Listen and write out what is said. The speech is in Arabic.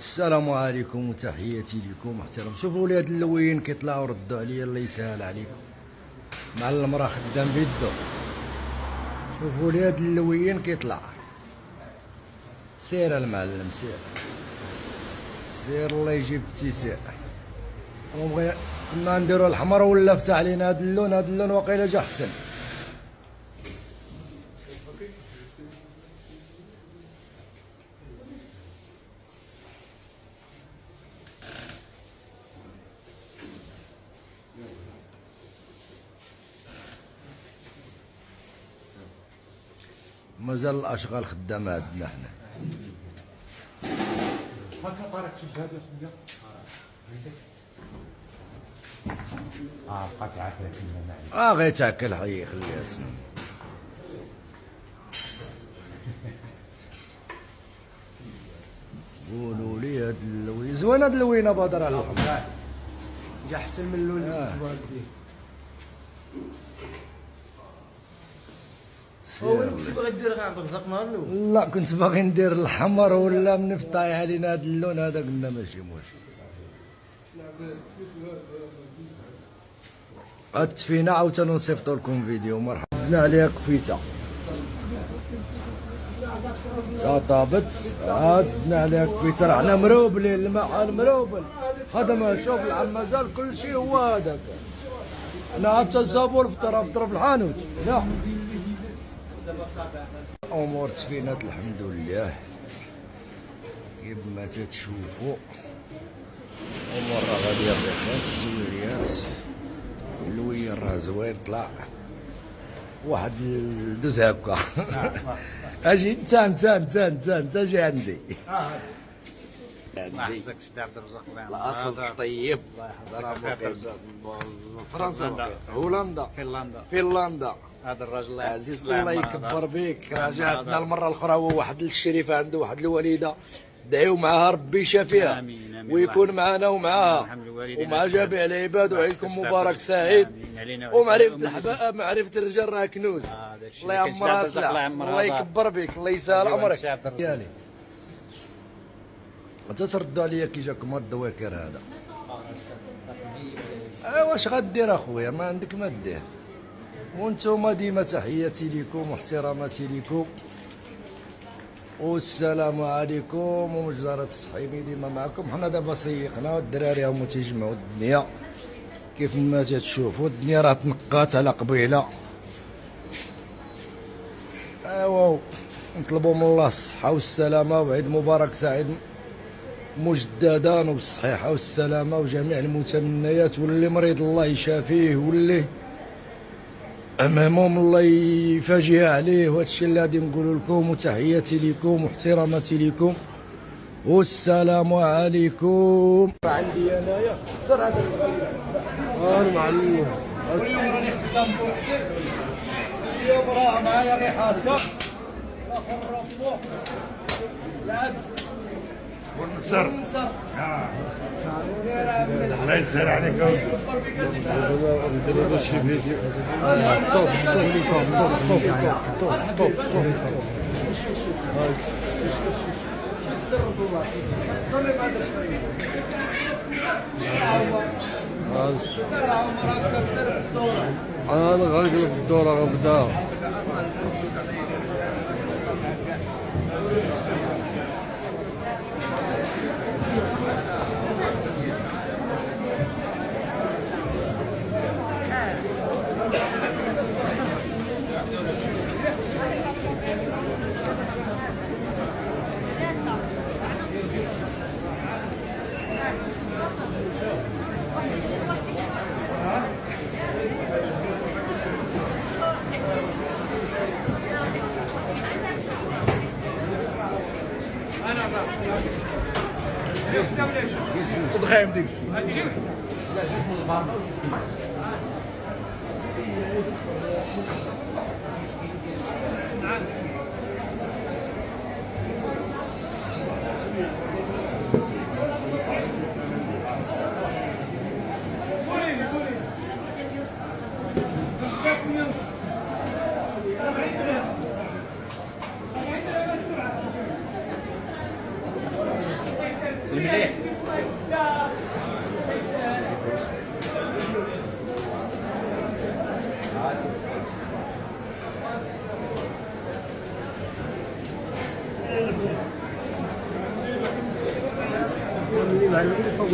السلام عليكم وتحياتي لكم محترم. شوفوا لي هاد اللوين كيطلعوا ردوا عليا، الله يسهل عليكم. معلم راه خدام بيدو. شوفوا لي هاد اللوين كيطلع. سير المعلم سير سير، الله يجيب التيسير. كنا نديرو الحمر ولا فتح علينا هاد اللون. هاد اللون واقيلا جا حسن. مازال الاشغال خدامه عندنا حنا. هاكا طارق شوف هذا خويا. بقات عاكله فينا معي. غير تاكل حي خليها تسمى. قولوا لي هاد اللوين زوين. هاد اللوينه بدر على الحمر جا احسن من اللون اللي كنت باغي فيه. هو اللي كنت باغي دير غير عند الرزاق نهار الاول. لا كنت باغي ندير الحمر ولا من فطايح علينا هاد اللون هذا، قلنا ماشي مشكل. هاد التفينه عاوتاني نصيفطو لكم فيديو. مرحبا. زدنا عليها كفيته طابت. عاد زدنا عليها كفيته. راه حنا مروبلين المحل مروبل. خدمه شوف العم مازال كل شيء هو هذاك. انا حتى الزبور فطر في الحانوت. لا امور تفينات الحمد لله كيف ما تتشوفوا. امور راه غاديه بخير. الزويريات اللوين راه زوين طلع. واحد دوز هكا. اجي انت جي عندي. الاصل طيب. فرنسا هولندا فنلندا. هذا الراجل عزيز الله يكبر بك. راه جا عندنا المره الاخرى هو واحد الشريفه عنده واحد الوالده. دعيو معها ربي يشافيها. آمين آمين. ويكون معنا ومعها ومع جميع العباد. وعيدكم مبارك سعيد. ومعرفه الحباب معرفه الرجال راه كنوز. الله يعمرها سلعه. الله يكبر بك. الله يسهل امرك ديالي. انت تردوا عليا كي جاكم هاد الدواكر هذا. واش غدير اخويا؟ ما عندك ما دير. وانتم ديما تحياتي لكم واحتراماتي لكم والسلام عليكم. ومجزرة الصحيمي ديما معكم. حنا دابا سيقنا والدراري هما تيجمعوا الدنيا كيف ما تتشوفوا. الدنيا راه تنقات على قبيله. ايوا نطلبوا من الله الصحه والسلامه وعيد مبارك سعيد مجددا وبالصحيحه والسلامه. وجميع المتمنيات. واللي مريض الله يشافيه واللي مهموم الله يفاجئ عليه. وهادشي اللي غادي نقول لكم. وتحياتي لكم واحتراماتي لكم والسلام عليكم. عندي انايا دار هذا المعلم. كل يوم راني خدام بوحدي. اليوم راه معايا غير حاسه الاخر رفوق العز والنصر. الله يسهل عليك. نديرو شي فيديو. طوب انا غنقلب الدوره غنبدا. صدق ديك المليح. فوق